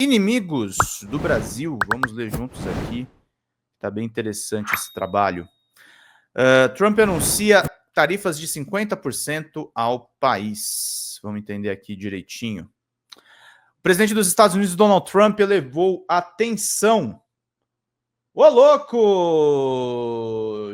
Inimigos do Brasil, vamos ler juntos aqui, tá bem interessante esse trabalho. Trump anuncia tarifas de 50% ao país. Vamos entender aqui direitinho. O presidente dos Estados Unidos, Donald Trump, elevou a tensão. Ô, louco!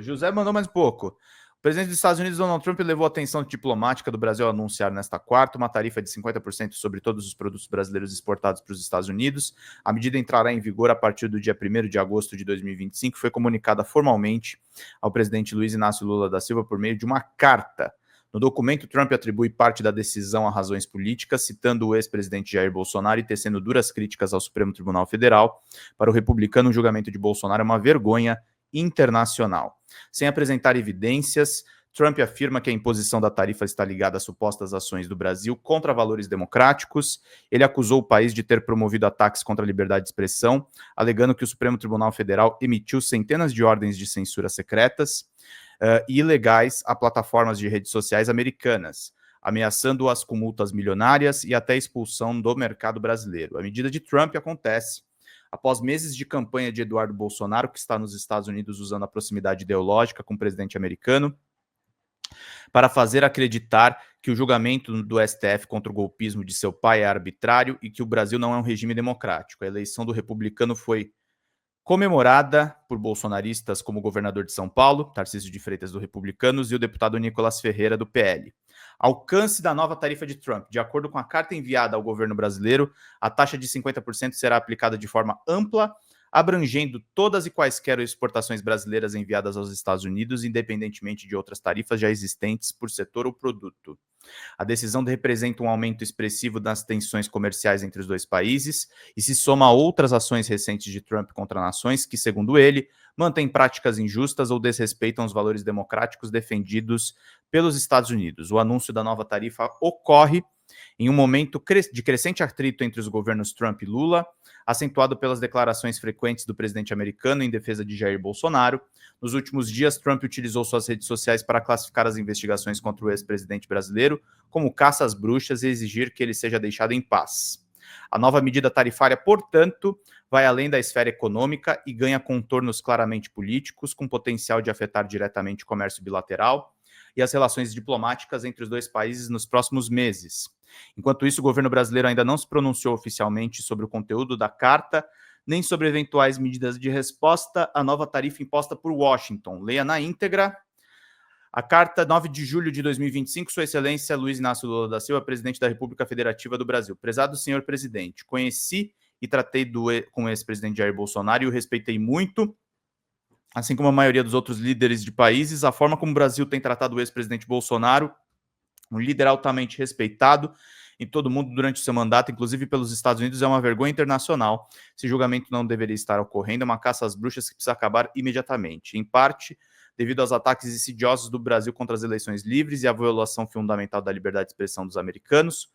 José mandou mais um pouco. O presidente dos Estados Unidos, Donald Trump, elevou a atenção diplomática do Brasil ao anunciar nesta quarta uma tarifa de 50% sobre todos os produtos brasileiros exportados para os Estados Unidos. A medida entrará em vigor a partir do dia 1º de agosto de 2025 e foi comunicada formalmente ao presidente Luiz Inácio Lula da Silva por meio de uma carta. No documento, Trump atribui parte da decisão a razões políticas, citando o ex-presidente Jair Bolsonaro e tecendo duras críticas ao Supremo Tribunal Federal. Para o republicano, o julgamento de Bolsonaro é uma vergonha internacional. Sem apresentar evidências, Trump afirma que a imposição da tarifa está ligada a supostas ações do Brasil contra valores democráticos. Ele acusou o país de ter promovido ataques contra a liberdade de expressão, alegando que o Supremo Tribunal Federal emitiu centenas de ordens de censura secretas e ilegais a plataformas de redes sociais americanas, ameaçando-as com multas milionárias e até expulsão do mercado brasileiro. A medida de Trump acontece após meses de campanha de Eduardo Bolsonaro, que está nos Estados Unidos usando a proximidade ideológica com o presidente americano, para fazer acreditar que o julgamento do STF contra o golpismo de seu pai é arbitrário e que o Brasil não é um regime democrático. A eleição do republicano foi comemorada por bolsonaristas como o governador de São Paulo, Tarcísio de Freitas, do Republicanos, e o deputado Nicolas Ferreira, do PL. Alcance da nova tarifa de Trump. De acordo com a carta enviada ao governo brasileiro, a taxa de 50% será aplicada de forma ampla, abrangendo todas e quaisquer exportações brasileiras enviadas aos Estados Unidos, independentemente de outras tarifas já existentes por setor ou produto. A decisão representa um aumento expressivo nas tensões comerciais entre os dois países e se soma a outras ações recentes de Trump contra nações que, segundo ele, mantêm práticas injustas ou desrespeitam os valores democráticos defendidos pelos Estados Unidos. O anúncio da nova tarifa ocorre em um momento de crescente atrito entre os governos Trump e Lula, acentuado pelas declarações frequentes do presidente americano em defesa de Jair Bolsonaro. Nos últimos dias, Trump utilizou suas redes sociais para classificar as investigações contra o ex-presidente brasileiro como caça às bruxas e exigir que ele seja deixado em paz. A nova medida tarifária, portanto, vai além da esfera econômica e ganha contornos claramente políticos, com potencial de afetar diretamente o comércio bilateral e as relações diplomáticas entre os dois países nos próximos meses. Enquanto isso, o governo brasileiro ainda não se pronunciou oficialmente sobre o conteúdo da carta, nem sobre eventuais medidas de resposta à nova tarifa imposta por Washington. Leia na íntegra. A carta, 9 de julho de 2025, Sua Excelência Luiz Inácio Lula da Silva, Presidente da República Federativa do Brasil. Prezado senhor presidente, conheci e tratei com o ex-presidente Jair Bolsonaro e o respeitei muito, assim como a maioria dos outros líderes de países. A forma como o Brasil tem tratado o ex-presidente Bolsonaro, um líder altamente respeitado em todo mundo durante o seu mandato, inclusive pelos Estados Unidos, é uma vergonha internacional. Esse julgamento não deveria estar ocorrendo, é uma caça às bruxas que precisa acabar imediatamente. Em parte, devido aos ataques insidiosos do Brasil contra as eleições livres e a violação fundamental da liberdade de expressão dos americanos,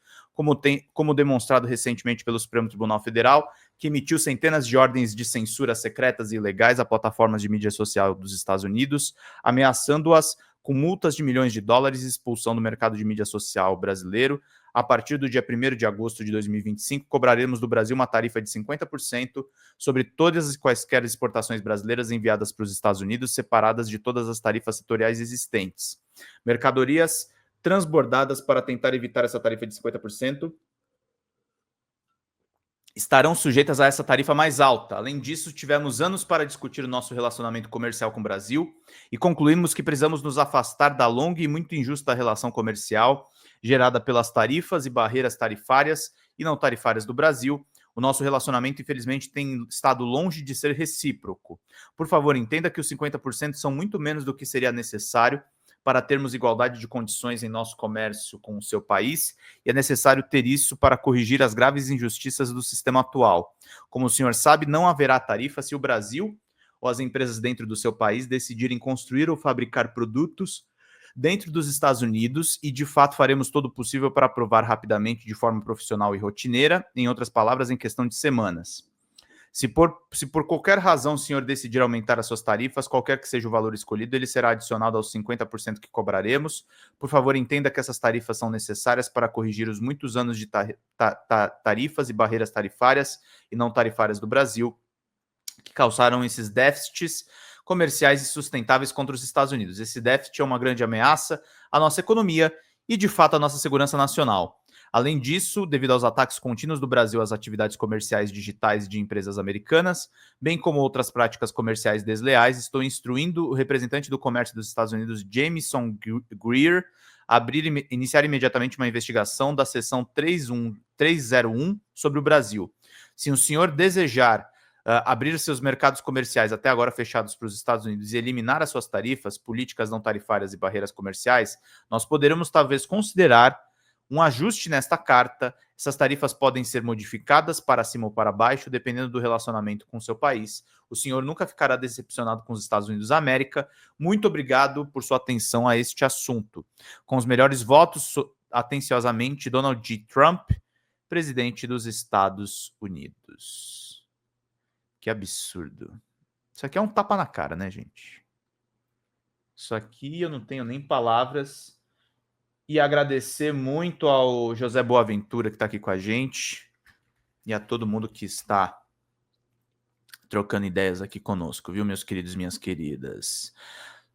como demonstrado recentemente pelo Supremo Tribunal Federal, que emitiu centenas de ordens de censura secretas e ilegais a plataformas de mídia social dos Estados Unidos, ameaçando-as com multas de milhões de dólares e expulsão do mercado de mídia social brasileiro. A partir do dia 1º de agosto de 2025, cobraremos do Brasil uma tarifa de 50% sobre todas as quaisquer exportações brasileiras enviadas para os Estados Unidos, separadas de todas as tarifas setoriais existentes. Mercadorias transbordadas para tentar evitar essa tarifa de 50% estarão sujeitas a essa tarifa mais alta. Além disso, tivemos anos para discutir o nosso relacionamento comercial com o Brasil e concluímos que precisamos nos afastar da longa e muito injusta relação comercial gerada pelas tarifas e barreiras tarifárias e não tarifárias do Brasil. O nosso relacionamento, infelizmente, tem estado longe de ser recíproco. Por favor, entenda que os 50% são muito menos do que seria necessário para termos igualdade de condições em nosso comércio com o seu país, e é necessário ter isso para corrigir as graves injustiças do sistema atual. Como o senhor sabe, não haverá tarifa se o Brasil ou as empresas dentro do seu país decidirem construir ou fabricar produtos dentro dos Estados Unidos, e de fato faremos todo o possível para aprovar rapidamente, de forma profissional e rotineira, em outras palavras, em questão de semanas. Se por qualquer razão o senhor decidir aumentar as suas tarifas, qualquer que seja o valor escolhido, ele será adicionado aos 50% que cobraremos. Por favor, entenda que essas tarifas são necessárias para corrigir os muitos anos de tarifas e barreiras tarifárias e não tarifárias do Brasil, que causaram esses déficits comerciais insustentáveis contra os Estados Unidos. Esse déficit é uma grande ameaça à nossa economia e, de fato, à nossa segurança nacional. Além disso, devido aos ataques contínuos do Brasil às atividades comerciais digitais de empresas americanas, bem como outras práticas comerciais desleais, estou instruindo o representante do comércio dos Estados Unidos, Jameson Greer, a iniciar imediatamente uma investigação da seção 301 sobre o Brasil. Se o senhor desejar abrir seus mercados comerciais até agora fechados para os Estados Unidos e eliminar as suas tarifas, políticas não tarifárias e barreiras comerciais, nós poderemos talvez considerar um ajuste nesta carta. Essas tarifas podem ser modificadas para cima ou para baixo, dependendo do relacionamento com o seu país. O senhor nunca ficará decepcionado com os Estados Unidos da América. Muito obrigado por sua atenção a este assunto. Com os melhores votos, atenciosamente, Donald J. Trump, presidente dos Estados Unidos. Que absurdo. Isso aqui é um tapa na cara, né, gente? Isso aqui eu não tenho nem palavras. E agradecer muito ao José Boaventura, que está aqui com a gente, e a todo mundo que está trocando ideias aqui conosco, viu, meus queridos e minhas queridas?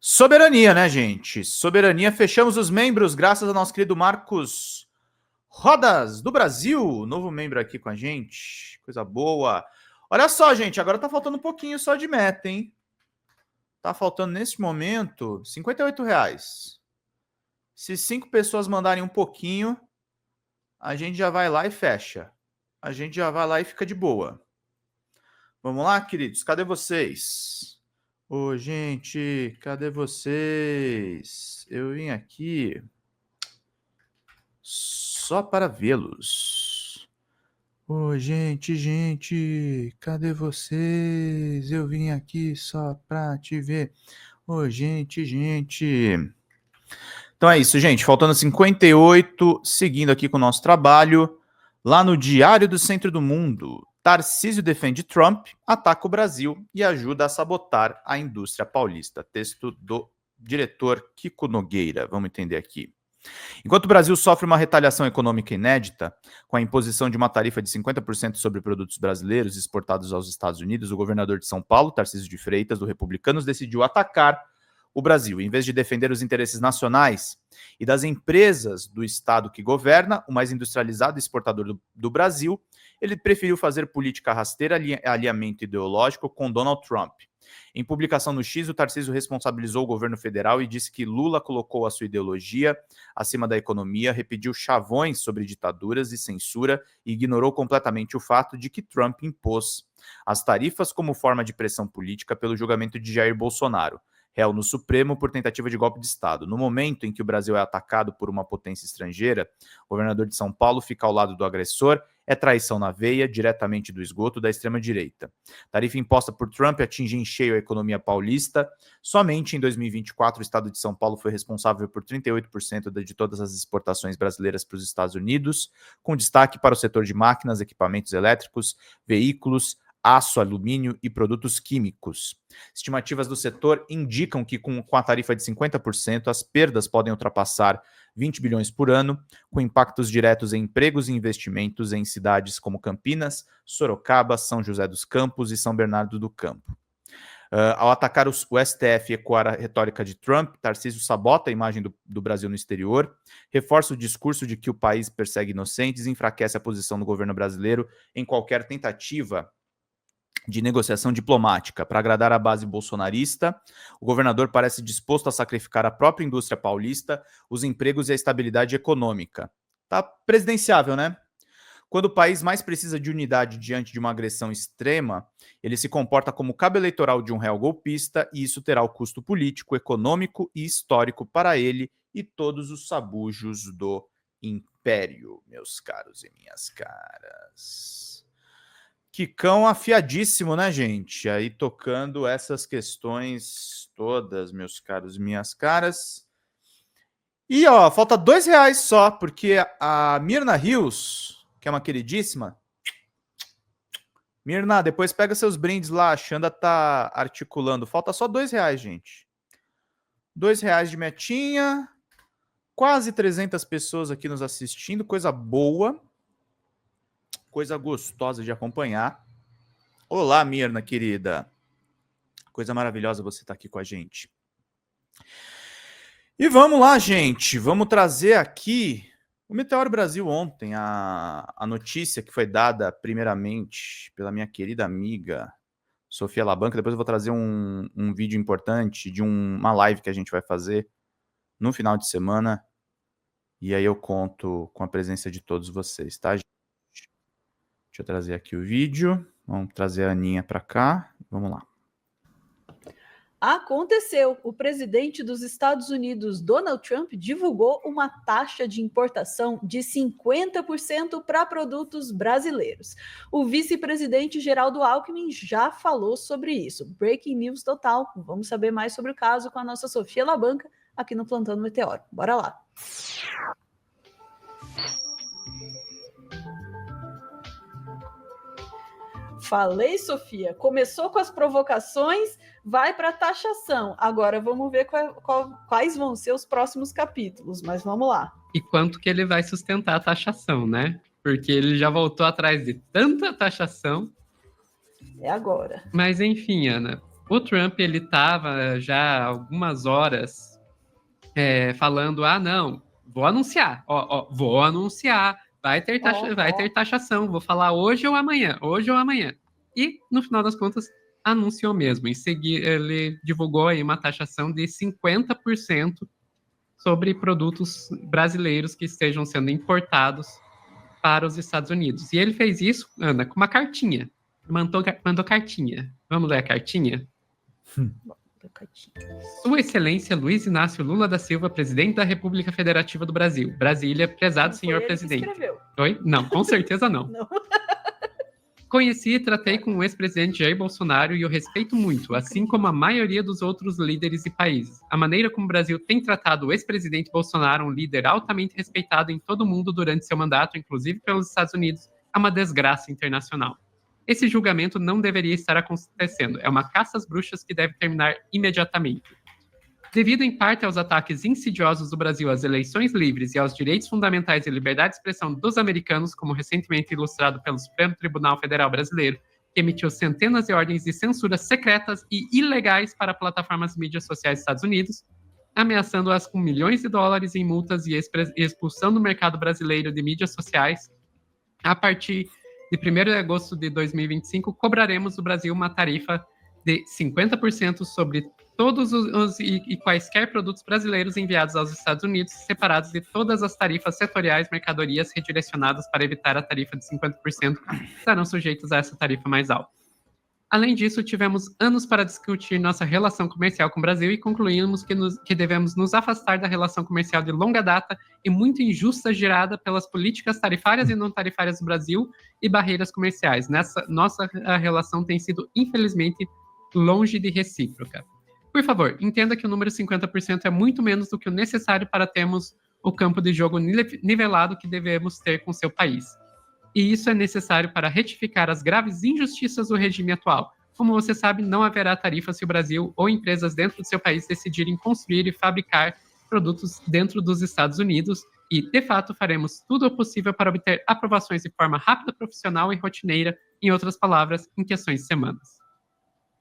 Soberania, né, gente? Soberania. Fechamos os membros, graças ao nosso querido Marcos Rodas, do Brasil. Novo membro aqui com a gente. Coisa boa. Olha só, gente, agora tá faltando um pouquinho só de meta, hein? Tá faltando, nesse momento, R$58. Se 5 pessoas mandarem um pouquinho, a gente já vai lá e fecha. A gente já vai lá e fica de boa. Vamos lá, queridos? Cadê vocês? Ô, gente, cadê vocês? Eu vim aqui só para vê-los. Ô, gente, cadê vocês? Eu vim aqui só para te ver. Ô, gente. Então é isso, gente. Faltando 58, seguindo aqui com o nosso trabalho. Lá no Diário do Centro do Mundo, Tarcísio defende Trump, ataca o Brasil e ajuda a sabotar a indústria paulista. Texto do diretor Kiko Nogueira. Vamos entender aqui. Enquanto o Brasil sofre uma retaliação econômica inédita, com a imposição de uma tarifa de 50% sobre produtos brasileiros exportados aos Estados Unidos, o governador de São Paulo, Tarcísio de Freitas, do Republicanos, decidiu atacar o Brasil. Em vez de defender os interesses nacionais e das empresas do Estado que governa, o mais industrializado e exportador do Brasil, ele preferiu fazer política rasteira, alinhamento ideológico com Donald Trump. Em publicação no X, o Tarcísio responsabilizou o governo federal e disse que Lula colocou a sua ideologia acima da economia, repediu chavões sobre ditaduras e censura e ignorou completamente o fato de que Trump impôs as tarifas como forma de pressão política pelo julgamento de Jair Bolsonaro, réu no Supremo por tentativa de golpe de Estado. No momento em que o Brasil é atacado por uma potência estrangeira, o governador de São Paulo fica ao lado do agressor, é traição na veia, diretamente do esgoto da extrema-direita. Tarifa imposta por Trump atinge em cheio a economia paulista. Somente em 2024, o estado de São Paulo foi responsável por 38% de todas as exportações brasileiras para os Estados Unidos, com destaque para o setor de máquinas, equipamentos elétricos, veículos, aço, alumínio e produtos químicos. Estimativas do setor indicam que com a tarifa de 50%, as perdas podem ultrapassar 20 bilhões por ano, com impactos diretos em empregos e investimentos em cidades como Campinas, Sorocaba, São José dos Campos e São Bernardo do Campo. Ao atacar o STF e ecoar a retórica de Trump, Tarcísio sabota a imagem do Brasil no exterior, reforça o discurso de que o país persegue inocentes e enfraquece a posição do governo brasileiro em qualquer tentativa de negociação diplomática. Para agradar a base bolsonarista, o governador parece disposto a sacrificar a própria indústria paulista, os empregos e a estabilidade econômica. Tá presidenciável, né? Quando o país mais precisa de unidade diante de uma agressão extrema, ele se comporta como cabo eleitoral de um réu golpista e isso terá o custo político, econômico e histórico para ele e todos os sabujos do império, meus caros e minhas caras. Kikão afiadíssimo, né, gente? Aí tocando essas questões todas, meus caros e minhas caras. E, ó, falta R$2 só, porque a Mirna Rios, que é uma queridíssima, Mirna, depois pega seus brindes lá, a Xanda tá articulando. Falta só R$2, gente. R$2 de metinha. Quase 300 pessoas aqui nos assistindo. Coisa boa. Coisa gostosa de acompanhar. Olá, Mirna, querida. Coisa maravilhosa você estar aqui com a gente. E vamos lá, gente. Vamos trazer aqui o Meteoro Brasil ontem, a notícia que foi dada primeiramente pela minha querida amiga Sofia Labanca. Depois eu vou trazer um vídeo importante de uma live que a gente vai fazer no final de semana. E aí eu conto com a presença de todos vocês, tá, gente? Deixa eu trazer aqui o vídeo. Vamos trazer a Aninha para cá. Vamos lá. Aconteceu. O presidente dos Estados Unidos, Donald Trump, divulgou uma taxa de importação de 50% para produtos brasileiros. O vice-presidente Geraldo Alckmin já falou sobre isso. Breaking news total. Vamos saber mais sobre o caso com a nossa Sofia Labanca aqui no Plantão do Meteoro. Bora lá. Falei, Sofia. Começou com as provocações, vai para a taxação. Agora vamos ver quais vão ser os próximos capítulos, mas vamos lá. E quanto que ele vai sustentar a taxação, né? Porque ele já voltou atrás de tanta taxação. É agora. Mas enfim, Ana, o Trump, ele estava já há algumas horas falando, não, vou anunciar, vou anunciar. Vai ter taxação, vou falar hoje ou amanhã. E, no final das contas, anunciou mesmo. Em seguida, ele divulgou aí uma taxação de 50% sobre produtos brasileiros que estejam sendo importados para os Estados Unidos. E ele fez isso, Ana, com uma cartinha. Mandou cartinha. Vamos ler a cartinha? Sua Excelência Luiz Inácio Lula da Silva, Presidente da República Federativa do Brasil. Brasília, prezado senhor presidente. Oi? Não, com certeza não. Não. Conheci e tratei com o ex-presidente Jair Bolsonaro e o respeito muito, assim como a maioria dos outros líderes e países. A maneira como o Brasil tem tratado o ex-presidente Bolsonaro, um líder altamente respeitado em todo o mundo durante seu mandato, inclusive pelos Estados Unidos, é uma desgraça internacional. Esse julgamento não deveria estar acontecendo. É uma caça às bruxas que deve terminar imediatamente. Devido em parte aos ataques insidiosos do Brasil às eleições livres e aos direitos fundamentais e liberdade de expressão dos americanos, como recentemente ilustrado pelo Supremo Tribunal Federal Brasileiro, que emitiu centenas de ordens de censura secretas e ilegais para plataformas de mídias sociais dos Estados Unidos, ameaçando-as com milhões de dólares em multas e expulsão do mercado brasileiro de mídias sociais, a partir de 1º de agosto de 2025, cobraremos do Brasil uma tarifa de 50% sobre todos os e quaisquer produtos brasileiros enviados aos Estados Unidos, separados de todas as tarifas setoriais, mercadorias redirecionadas para evitar a tarifa de 50%, estarão sujeitos a essa tarifa mais alta. Além disso, tivemos anos para discutir nossa relação comercial com o Brasil e concluímos que devemos nos afastar da relação comercial de longa data e muito injusta gerada pelas políticas tarifárias e não tarifárias do Brasil e barreiras comerciais. Nossa relação tem sido, infelizmente, longe de recíproca. Por favor, entenda que o número 50% é muito menos do que o necessário para termos o campo de jogo nivelado que devemos ter com seu país. E isso é necessário para retificar as graves injustiças do regime atual. Como você sabe, não haverá tarifa se o Brasil ou empresas dentro do seu país decidirem construir e fabricar produtos dentro dos Estados Unidos e, de fato, faremos tudo o possível para obter aprovações de forma rápida, profissional e rotineira, em outras palavras, em questões de semanas.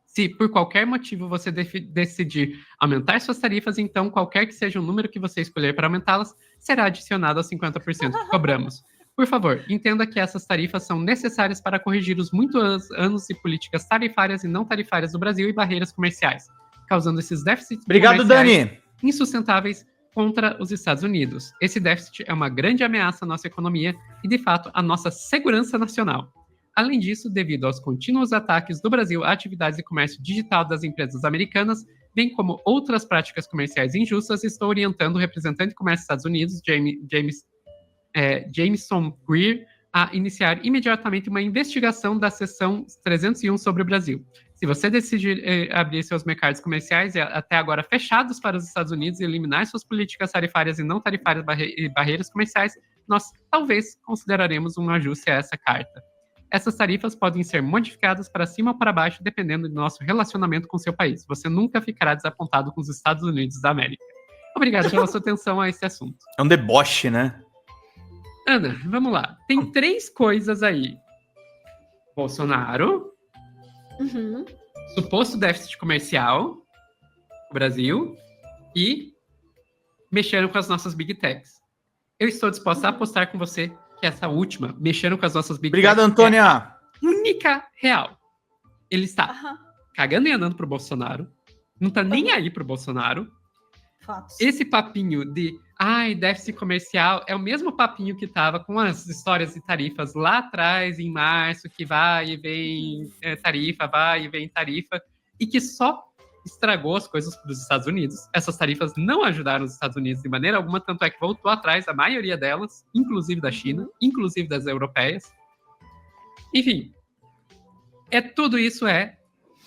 Se, por qualquer motivo, você decidir aumentar suas tarifas, então, qualquer que seja o número que você escolher para aumentá-las, será adicionado aos 50% que cobramos. Por favor, entenda que essas tarifas são necessárias para corrigir os muitos anos de políticas tarifárias e não tarifárias do Brasil e barreiras comerciais, causando esses déficits Dani, insustentáveis contra os Estados Unidos. Esse déficit é uma grande ameaça à nossa economia e, de fato, à nossa segurança nacional. Além disso, devido aos contínuos ataques do Brasil à atividades de comércio digital das empresas americanas, bem como outras práticas comerciais injustas, estou orientando o representante de comércio dos Estados Unidos, Jameson Greer, a iniciar imediatamente uma investigação da seção 301 sobre o Brasil. Se você decidir abrir seus mercados comerciais, até agora fechados para os Estados Unidos, e eliminar suas políticas tarifárias e não tarifárias e barreiras comerciais, nós talvez consideraremos um ajuste a essa carta. Essas tarifas podem ser modificadas para cima ou para baixo, dependendo do nosso relacionamento com seu país. Você nunca ficará desapontado com os Estados Unidos da América. Obrigado pela sua atenção a esse assunto. É um deboche, né? Ana, vamos lá. Tem 3 coisas aí. Bolsonaro, Uhum. suposto déficit comercial, no Brasil, e mexeram com as nossas Big Techs. Eu estou disposta a apostar com você que essa última, mexeram com as nossas Big Obrigado, Techs, Antônia. é a única real. Ele está Aham. cagando e andando pro Bolsonaro, não tá nem aí pro Bolsonaro. Fatos. Esse papinho de déficit comercial é o mesmo papinho que tava com as histórias de tarifas lá atrás, em março, que vai e vem tarifa, vai e vem tarifa, e que só estragou as coisas para os Estados Unidos. Essas tarifas não ajudaram os Estados Unidos de maneira alguma, tanto é que voltou atrás a maioria delas, inclusive da China, inclusive das europeias. Enfim, tudo isso é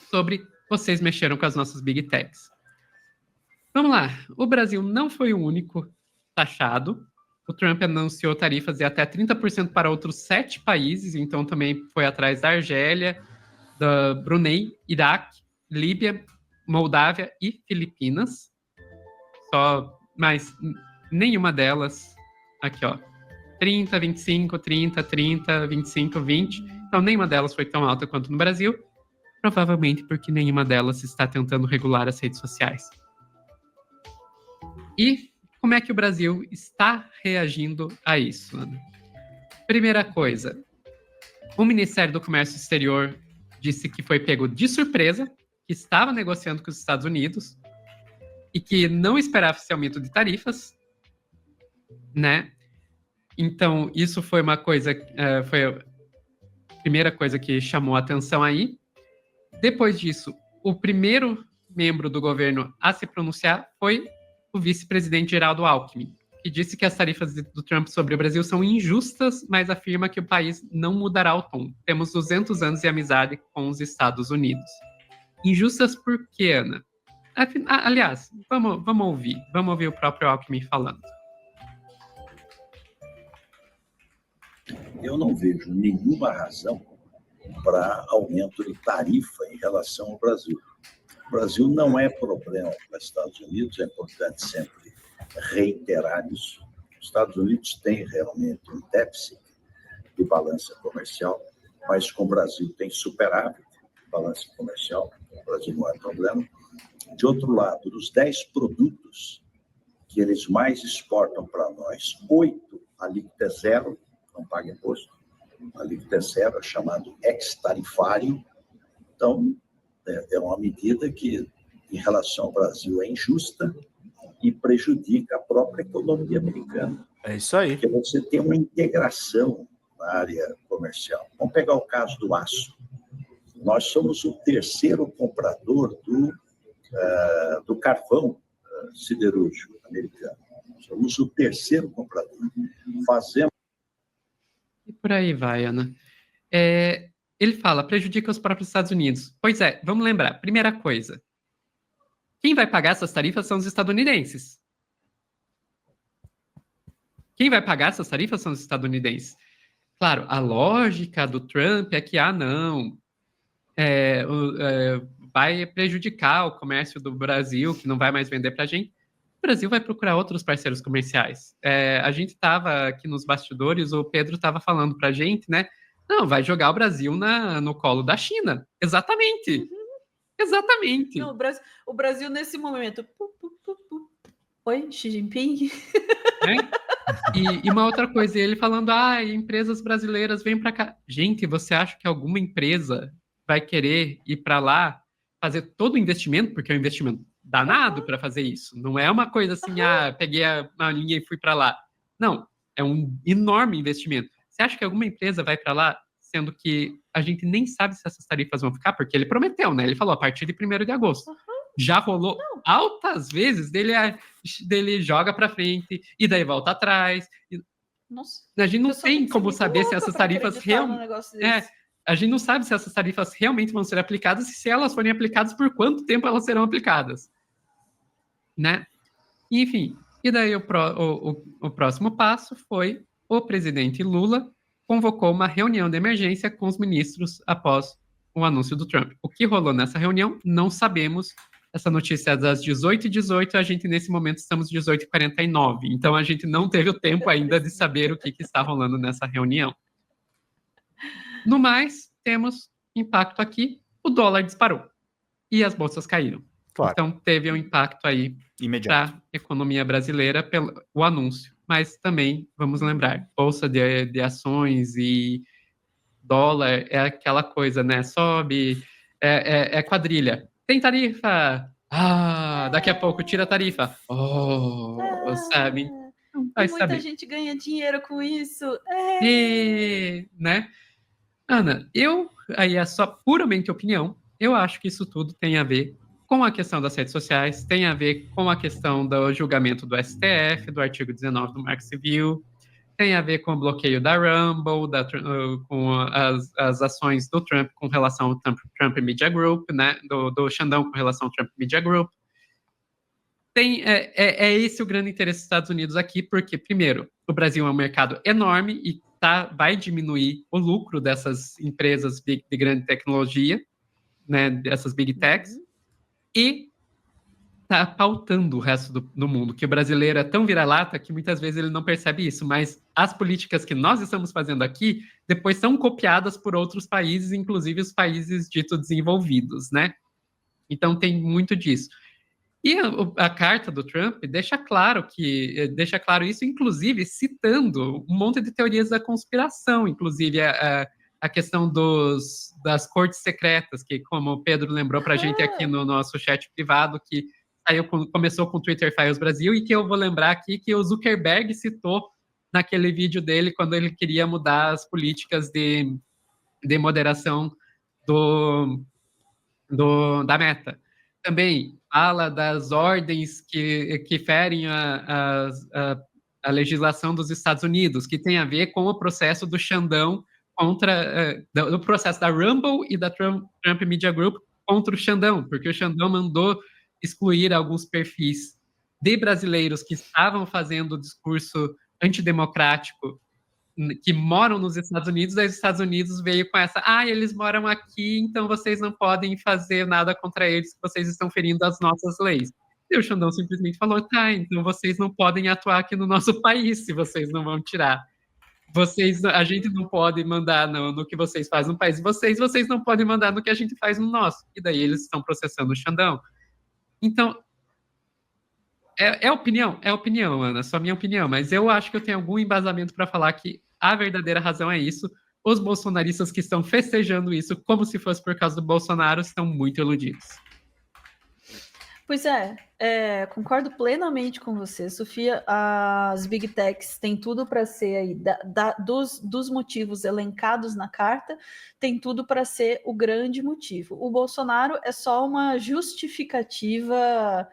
sobre vocês mexeram com as nossas Big Techs. Vamos lá, o Brasil não foi o único taxado. O Trump anunciou tarifas de até 30% para outros 7 países, então também foi atrás da Argélia, da Brunei, Iraque, Líbia, Moldávia e Filipinas. Mas nenhuma delas, aqui ó, 30, 25, 30, 30, 25, 20. Então nenhuma delas foi tão alta quanto no Brasil, provavelmente porque nenhuma delas está tentando regular as redes sociais. E como é que o Brasil está reagindo a isso, Ana? Primeira coisa, o Ministério do Comércio Exterior disse que foi pego de surpresa, que estava negociando com os Estados Unidos e que não esperava esse aumento de tarifas, né? Então, isso foi uma coisa, foi a primeira coisa que chamou a atenção aí. Depois disso, o primeiro membro do governo a se pronunciar foi o vice-presidente Geraldo Alckmin, que disse que as tarifas do Trump sobre o Brasil são injustas, mas afirma que o país não mudará o tom. Temos 200 anos de amizade com os Estados Unidos. Injustas por quê, Ana? Aliás, vamos ouvir o próprio Alckmin falando. Eu não vejo nenhuma razão para aumento de tarifa em relação ao Brasil. O Brasil não é problema para os Estados Unidos, é importante sempre reiterar isso. Os Estados Unidos têm realmente um déficit de balança comercial, mas com o Brasil tem superávit de balança comercial, o Brasil não é problema. De outro lado, dos 10 produtos que eles mais exportam para nós, 8, a alíquota é zero, não paga imposto, a alíquota é zero, é chamado ex-tarifário. Então, é uma medida que, em relação ao Brasil, é injusta e prejudica a própria economia americana. É isso aí. Porque você tem uma integração na área comercial. Vamos pegar o caso do aço. Nós somos o terceiro comprador do carvão siderúrgico americano. Somos o terceiro comprador. Fazemos... E por aí vai, Ana. Ele fala, prejudica os próprios Estados Unidos. Pois é, vamos lembrar. Primeira coisa, quem vai pagar essas tarifas são os estadunidenses. Quem vai pagar essas tarifas são os estadunidenses. Claro, a lógica do Trump é que, vai prejudicar o comércio do Brasil, que não vai mais vender para a gente. O Brasil vai procurar outros parceiros comerciais. A gente estava aqui nos bastidores, o Pedro estava falando para a gente, né? Não, vai jogar o Brasil no colo da China. Exatamente. Uhum. Exatamente. Não, o Brasil nesse momento... Oi, Xi Jinping? E uma outra coisa, ele falando, empresas brasileiras vêm para cá. Gente, você acha que alguma empresa vai querer ir para lá fazer todo o investimento? Porque é um investimento danado para fazer isso. Não é uma coisa assim, peguei a linha e fui para lá. Não, é um enorme investimento. Você acha que alguma empresa vai para lá, sendo que a gente nem sabe se essas tarifas vão ficar? Porque ele prometeu, né? Ele falou a partir de 1º de agosto. Já rolou altas vezes dele joga para frente e daí volta atrás. Nossa, a gente não tem como saber se essas tarifas realmente... A gente não sabe se essas tarifas realmente vão ser aplicadas e se elas forem aplicadas, por quanto tempo elas serão aplicadas. Né? Enfim, e daí o próximo passo foi o presidente Lula convocou uma reunião de emergência com os ministros após o anúncio do Trump. O que rolou nessa reunião, não sabemos. Essa notícia é das 18h18, a gente nesse momento estamos 18h49, então a gente não teve o tempo ainda de saber o que está rolando nessa reunião. No mais, temos impacto aqui, o dólar disparou e as bolsas caíram. Claro. Então teve um impacto aí Imediato. para a economia brasileira pelo o anúncio. Mas também, vamos lembrar, bolsa de ações e dólar é aquela coisa, né? Sobe, é quadrilha. Tem tarifa? Daqui a pouco tira a tarifa. Sabe? Não vai Muita saber. gente ganha dinheiro com isso. Né? Ana, aí é só puramente opinião, eu acho que isso tudo tem a ver com a questão das redes sociais, tem a ver com a questão do julgamento do STF, do artigo 19 do Marco Civil, tem a ver com o bloqueio da Rumble, com as ações do Trump com relação ao Trump Media Group, né, do Xandão com relação ao Trump Media Group. É esse o grande interesse dos Estados Unidos aqui, porque, primeiro, o Brasil é um mercado enorme e vai diminuir o lucro dessas empresas de grande tecnologia, né, dessas big techs, e está pautando o resto do mundo, que o brasileiro é tão vira-lata que muitas vezes ele não percebe isso, mas as políticas que nós estamos fazendo aqui depois são copiadas por outros países, inclusive os países ditos desenvolvidos, né? Então tem muito disso. E a carta do Trump deixa claro isso, inclusive citando um monte de teorias da conspiração, inclusive a questão das cortes secretas, que, como o Pedro lembrou para a gente aqui no nosso chat privado, que começou com o Twitter Files Brasil, e que eu vou lembrar aqui que o Zuckerberg citou naquele vídeo dele quando ele queria mudar as políticas de moderação da Meta. Também fala das ordens que ferem a legislação dos Estados Unidos, que tem a ver com o processo do Xandão do processo da Rumble e da Trump Media Group contra o Xandão, porque o Xandão mandou excluir alguns perfis de brasileiros que estavam fazendo discurso antidemocrático, que moram nos Estados Unidos, aí os Estados Unidos veio com essa, eles moram aqui, então vocês não podem fazer nada contra eles, vocês estão ferindo as nossas leis. E o Xandão simplesmente falou, então vocês não podem atuar aqui no nosso país, se vocês não vão tirar. A gente não pode mandar no que vocês fazem no país de vocês não podem mandar no que a gente faz no nosso. E daí eles estão processando o Xandão. Então, é opinião, Ana, só minha opinião, mas eu acho que eu tenho algum embasamento para falar que a verdadeira razão é isso. Os bolsonaristas que estão festejando isso como se fosse por causa do Bolsonaro estão muito iludidos. Pois concordo plenamente com você, Sofia. As Big Techs têm tudo para ser aí, dos motivos elencados na carta, tem tudo para ser o grande motivo. O Bolsonaro é só uma justificativa,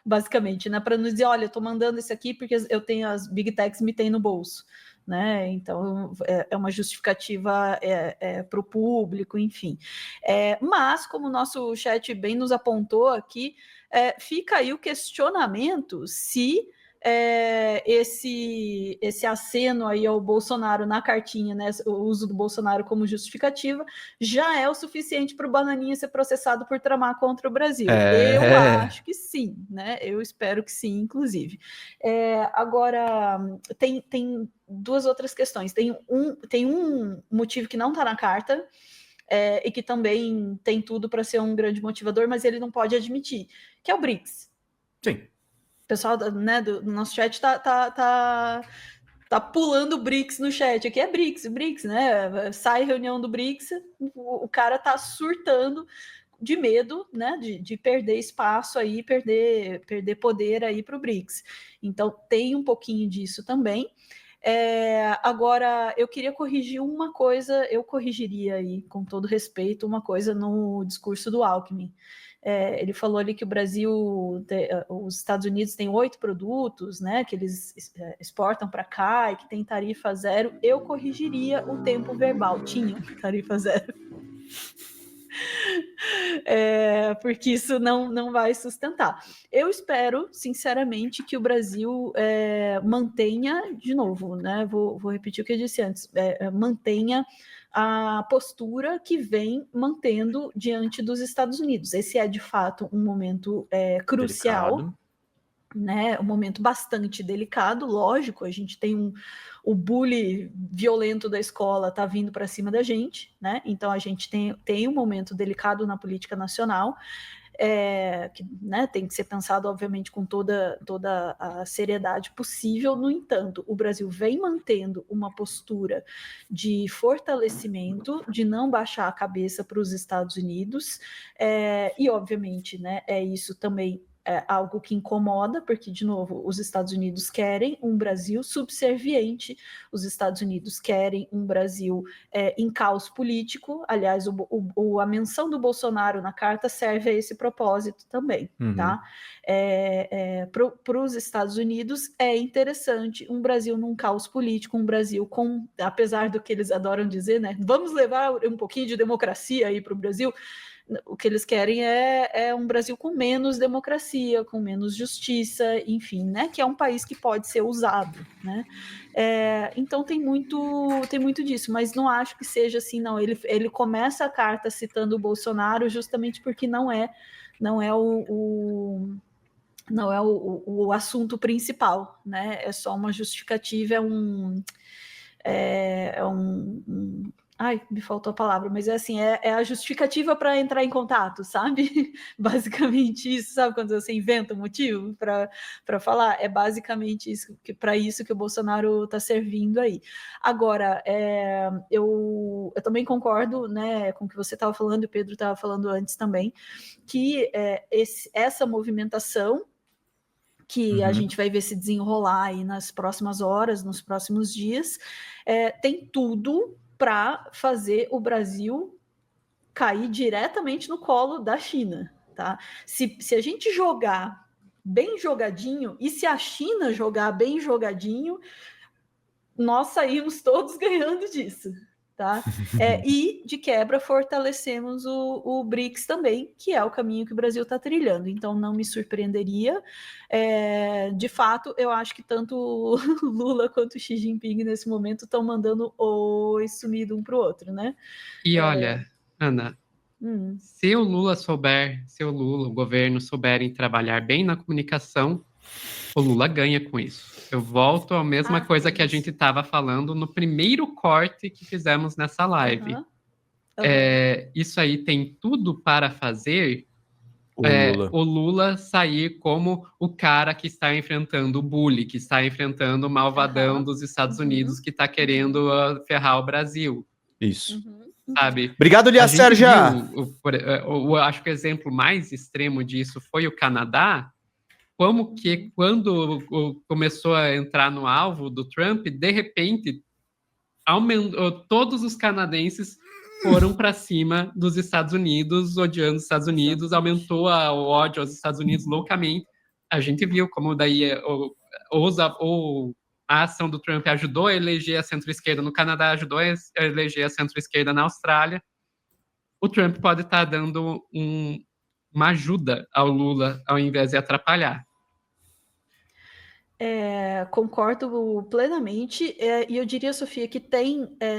basicamente, né? Para nos dizer, olha, eu estou mandando isso aqui porque eu tenho as Big Techs me tem no bolso. Né? Então é uma justificativa para o público, enfim. Mas, como o nosso chat bem nos apontou aqui, fica aí o questionamento se esse aceno aí ao Bolsonaro na cartinha, né, o uso do Bolsonaro como justificativa, já é o suficiente para o Bananinha ser processado por tramar contra o Brasil. Eu acho que sim, né? Eu espero que sim, inclusive. Agora, tem duas outras questões. Tem um motivo que não está na carta, e que também tem tudo para ser um grande motivador, mas ele não pode admitir, que é o BRICS. Sim. O pessoal, né, do nosso chat tá pulando o BRICS no chat. Aqui é BRICS, né? Sai reunião do BRICS, o cara tá surtando de medo, né, de perder espaço aí, perder poder aí para o BRICS. Então tem um pouquinho disso também. Agora, eu queria corrigir uma coisa, eu corrigiria aí, com todo respeito, uma coisa no discurso do Alckmin. Ele falou ali que o Brasil, os Estados Unidos têm 8 produtos, né, que eles exportam para cá e que tem tarifa zero. Eu corrigiria o tempo verbal, tinha tarifa zero. porque isso não vai sustentar. Eu espero, sinceramente, que o Brasil mantenha, de novo, né? Vou repetir o que eu disse antes, mantenha a postura que vem mantendo diante dos Estados Unidos. Esse é, de fato, um momento crucial. Delicado. Né, um momento bastante delicado, lógico, a gente tem o bullying violento da escola tá vindo para cima da gente, né? Então a gente tem um momento delicado na política nacional, que, né, tem que ser pensado, obviamente, com toda a seriedade possível. No entanto, o Brasil vem mantendo uma postura de fortalecimento, de não baixar a cabeça para os Estados Unidos, e, obviamente, né, isso também é algo que incomoda, porque, de novo, os Estados Unidos querem um Brasil subserviente, os Estados Unidos querem um Brasil em caos político. Aliás, a menção do Bolsonaro na carta serve a esse propósito também, tá? Para os Estados Unidos é interessante um Brasil num caos político, um Brasil com, apesar do que eles adoram dizer, né? Vamos levar um pouquinho de democracia aí para o Brasil. O que eles querem é um Brasil com menos democracia, com menos justiça, enfim, né? Que é um país que pode ser usado, né? Então tem muito disso, mas não acho que seja assim, não. Ele começa a carta citando o Bolsonaro justamente porque não é o assunto principal, né? É só uma justificativa, ai, me faltou a palavra, mas é a justificativa para entrar em contato, sabe? Basicamente isso, sabe? Quando você inventa um motivo para falar, é basicamente isso, para isso que o Bolsonaro está servindo aí. Agora, eu também concordo, né, com o que você estava falando, e o Pedro estava falando antes também, que essa movimentação que a gente vai ver se desenrolar aí nas próximas horas, nos próximos dias, tem tudo para fazer o Brasil cair diretamente no colo da China, tá? Se a gente jogar bem jogadinho, e se a China jogar bem jogadinho, nós saímos todos ganhando disso, tá? E, de quebra, fortalecemos o BRICS também, que é o caminho que o Brasil está trilhando. Então, não me surpreenderia. De fato, eu acho que tanto Lula quanto Xi Jinping, nesse momento, estão mandando oi sumido um para o outro, né? E olha, Ana, se o o governo souberem trabalhar bem na comunicação, o Lula ganha com isso. Eu volto à mesma coisa que a gente estava falando no primeiro corte que fizemos nessa live. Isso aí tem tudo para fazer o Lula sair como o cara que está enfrentando o bully, que está enfrentando o malvadão dos Estados Unidos, que está querendo ferrar o Brasil. Isso. Sabe? Obrigado, Lia Sérgia! Eu acho que o exemplo mais extremo disso foi o Canadá, como que quando começou a entrar no alvo do Trump, de repente, todos os canadenses foram para cima dos Estados Unidos, odiando os Estados Unidos, aumentou o ódio aos Estados Unidos loucamente. A gente viu como daí a ação do Trump ajudou a eleger a centro-esquerda no Canadá, ajudou a eleger a centro-esquerda na Austrália. O Trump pode estar dando uma ajuda ao Lula, ao invés de atrapalhar. Concordo plenamente, e eu diria, Sofia, que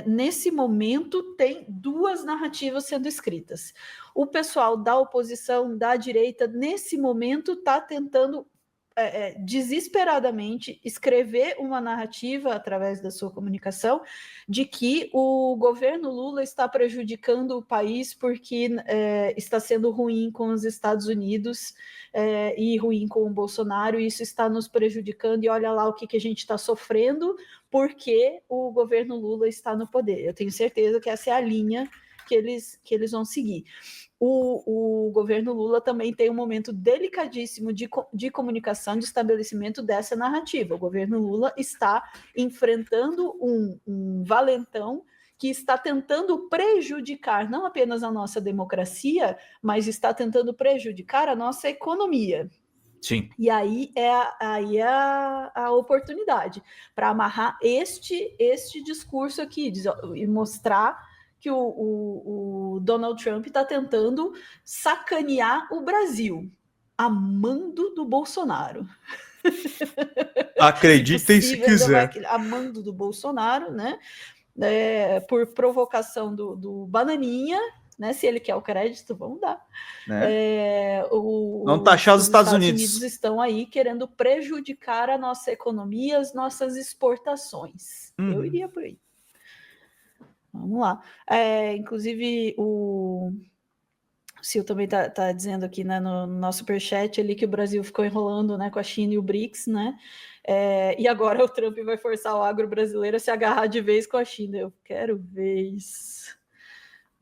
nesse momento, tem duas narrativas sendo escritas. O pessoal da oposição, da direita, nesse momento, está tentando desesperadamente escrever uma narrativa através da sua comunicação de que o governo Lula está prejudicando o país porque está sendo ruim com os Estados Unidos e ruim com o Bolsonaro, e isso está nos prejudicando, e olha lá o que a gente está sofrendo porque o governo Lula está no poder. Eu tenho certeza que essa é a linha que eles vão seguir. O governo Lula também tem um momento delicadíssimo de comunicação, de estabelecimento dessa narrativa. O governo Lula está enfrentando um valentão que está tentando prejudicar não apenas a nossa democracia, mas está tentando prejudicar a nossa economia. Sim. E aí é a oportunidade para amarrar este discurso aqui e mostrar que o Donald Trump está tentando sacanear o Brasil, amando do Bolsonaro. Acreditem se quiser. Amando do Bolsonaro, né? Por provocação do Bananinha, né? Se ele quer o crédito, vamos dar. Né? Não taxar os Estados Unidos estão aí querendo prejudicar a nossa economia, as nossas exportações. Eu iria por aí. Vamos lá. Inclusive, o Sil também tá dizendo aqui, né, no nosso superchat ali que o Brasil ficou enrolando, né, com a China e o BRICS, né? E agora o Trump vai forçar o agro brasileiro a se agarrar de vez com a China. Eu quero ver isso.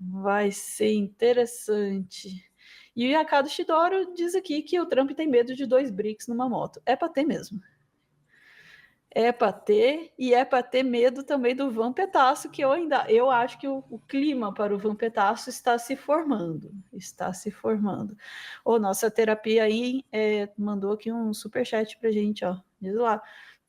Vai ser interessante. E o Yakado Shidoro diz aqui que o Trump tem medo de 2 BRICS numa moto. É para ter mesmo. É para ter, e é para ter medo também do Vampetaço, que eu acho que o clima para o Vampetaço está se formando. Nossa terapia aí mandou aqui um superchat pra gente, ó. Diz lá.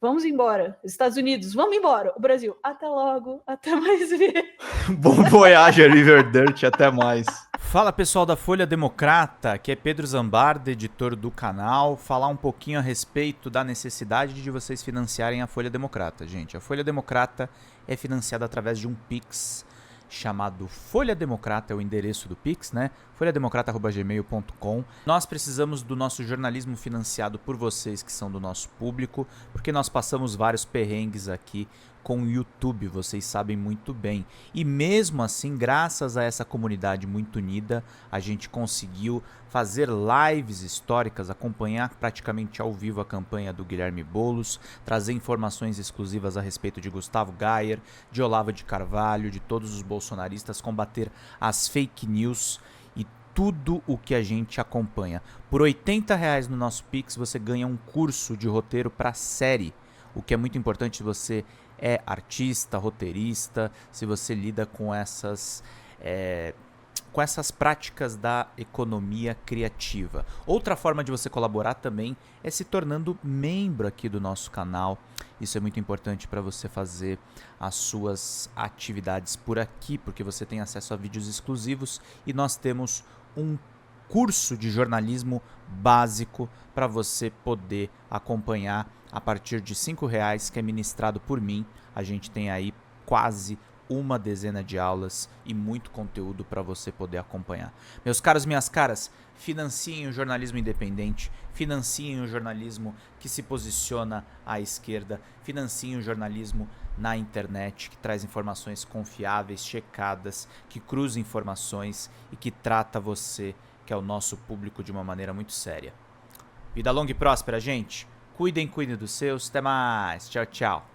Vamos embora. Estados Unidos, vamos embora. O Brasil, até logo, até mais ver. Bom Voyager, River Dirt, até mais. Fala pessoal da Folha Democrata, aqui é Pedro Zambarda, editor do canal. Falar um pouquinho a respeito da necessidade de vocês financiarem a Folha Democrata. Gente, a Folha Democrata é financiada através de um Pix chamado Folha Democrata, é o endereço do Pix, né? folhademocrata@gmail.com. Nós precisamos do nosso jornalismo financiado por vocês que são do nosso público, porque nós passamos vários perrengues aqui com o YouTube, vocês sabem muito bem. E mesmo assim, graças a essa comunidade muito unida, a gente conseguiu fazer lives históricas, acompanhar praticamente ao vivo a campanha do Guilherme Boulos, trazer informações exclusivas a respeito de Gustavo Gayer, de Olavo de Carvalho, de todos os bolsonaristas, combater as fake news e tudo o que a gente acompanha. Por R$80 no nosso Pix você ganha um curso de roteiro para série, o que é muito importante se você é artista, roteirista, se você lida com essas práticas da economia criativa. Outra forma de você colaborar também é se tornando membro aqui do nosso canal. Isso é muito importante para você fazer as suas atividades por aqui, porque você tem acesso a vídeos exclusivos e nós temos um curso de jornalismo básico para você poder acompanhar a partir de R$5, que é ministrado por mim. A gente tem aí quase uma dezena de aulas e muito conteúdo para você poder acompanhar. Meus caros, minhas caras, financiem o jornalismo independente, financiem o jornalismo que se posiciona à esquerda, financiem o jornalismo na internet, que traz informações confiáveis, checadas, que cruza informações e que trata você, que é o nosso público, de uma maneira muito séria. Vida longa e próspera, gente. Cuidem dos seus. Até mais. Tchau, tchau.